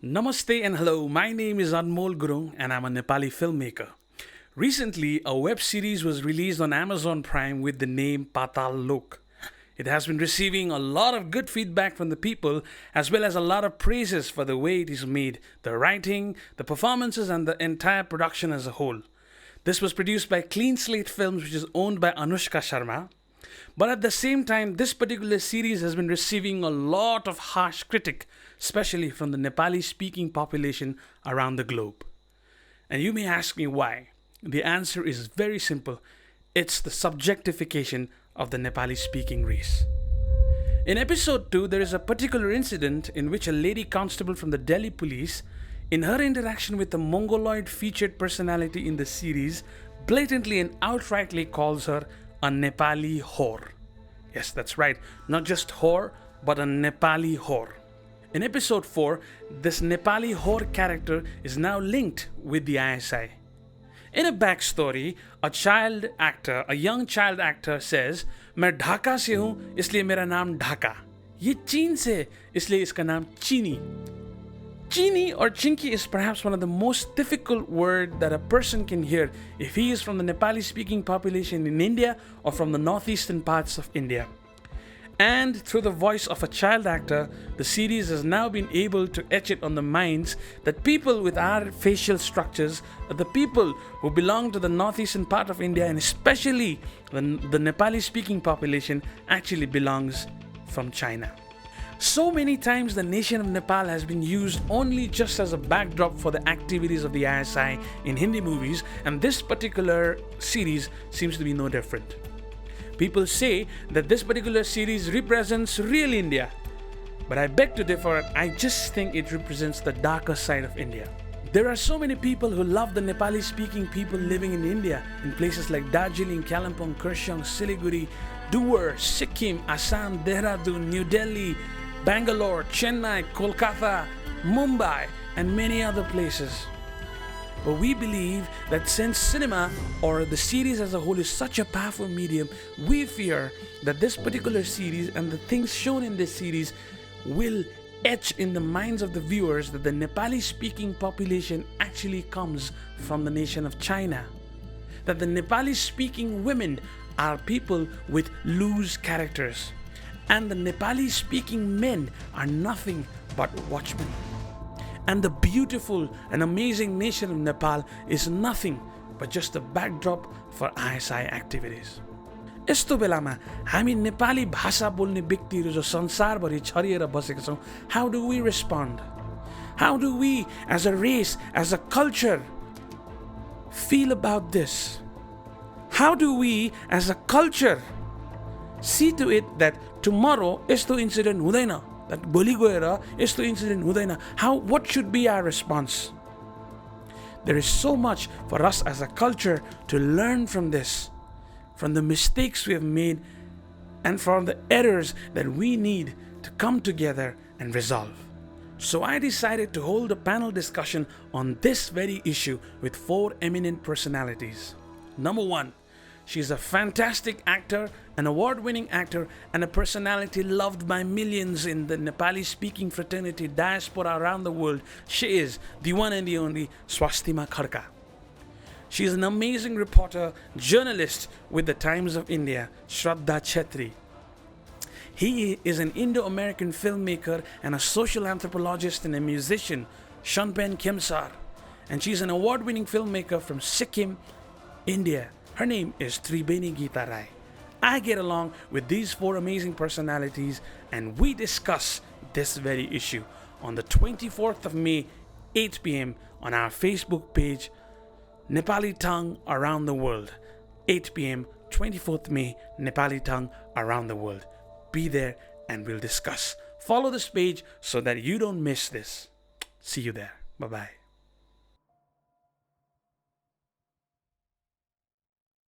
Namaste and hello, my name is Anmol Gurung and I'm a Nepali filmmaker. Recently, a web series was released on Amazon Prime with the name Patal Lok. It has been receiving a lot of good feedback from the people as well as a lot of praises for the way it is made, the writing, the performances and the entire production as a whole. This was produced by Clean Slate Films, which is owned by Anushka Sharma. But at the same time, this particular series has been receiving a lot of harsh critique, especially from the Nepali-speaking population around the globe. And you may ask me why. The answer is very simple. It's the subjectification of the Nepali-speaking race. In episode 2, there is a particular incident in which a lady constable from the Delhi police, in her interaction with the Mongoloid featured personality in the series, blatantly and outrightly calls her a Nepali whore. Yes, that's right. Not just whore, but a Nepali whore. In episode 4, this Nepali whore character is now linked with the ISI. In a backstory, a young child actor says, मैं ढाका से हूँ इसलिए मेरा नाम ढाका. ये चीन से इसलिए इसका नाम चीनी. Chini or Chinky is perhaps one of the most difficult words that a person can hear if he is from the Nepali-speaking population in India or from the northeastern parts of India. And through the voice of a child actor, the series has now been able to etch it on the minds that people with our facial structures, the people who belong to the northeastern part of India and especially the Nepali-speaking population actually belongs from China. So many times the nation of Nepal has been used only just as a backdrop for the activities of the ISI in Hindi movies, and this particular series seems to be no different. People say that this particular series represents real India, but I beg to differ. I just think it represents the darker side of India. There are so many people who love the Nepali-speaking people living in India in places like Darjeeling, Kalimpong, Kurseong, Siliguri, Duar, Sikkim, Assam, Dehradun, New Delhi, Bangalore, Chennai, Kolkata, Mumbai, and many other places. But we believe that since cinema or the series as a whole is such a powerful medium, we fear that this particular series and the things shown in this series will etch in the minds of the viewers that the Nepali-speaking population actually comes from the nation of China. That the Nepali-speaking women are people with loose characters. And the Nepali-speaking men are nothing but watchmen. And the beautiful and amazing nation of Nepal is nothing but just a backdrop for ISI activities. यस्तो बेलामा हामी नेपाली भाषा बोल्ने व्यक्तिहरू जो संसारभरि छरिएर बसेका छौँ, how do we respond? How do we as a race, as a culture feel about this? How do we as a culture see to it that tomorrow यस्तो incident हुँदैन, that भोलि गएर यस्तो incident हुँदैन? What should be our response? There is so much for us as a culture to learn from this, from the mistakes we have made and from the errors that we need to come together and resolve. So I decided to hold a panel discussion on this very issue with 4 eminent personalities. Number 1, she's a fantastic actor, an award-winning actor, and a personality loved by millions in the Nepali-speaking fraternity diaspora around the world. She is the one and the only Swastima Kharka. She is an amazing reporter, journalist with the Times of India, Shraddha Chetri. He is an Indo-American filmmaker and a social anthropologist and a musician, Shanpen Khemsar. And she's an award-winning filmmaker from Sikkim, India. Her name is Tribeni Geeta Rai. I get along with these 4 amazing personalities and we discuss this very issue on the 24th of May, 8 p.m. on our Facebook page, Nepali Tongue Around the World. 8 p.m., 24th May, Nepali Tongue Around the World. Be there and we'll discuss. Follow this page so that you don't miss this. See you there. Bye-bye.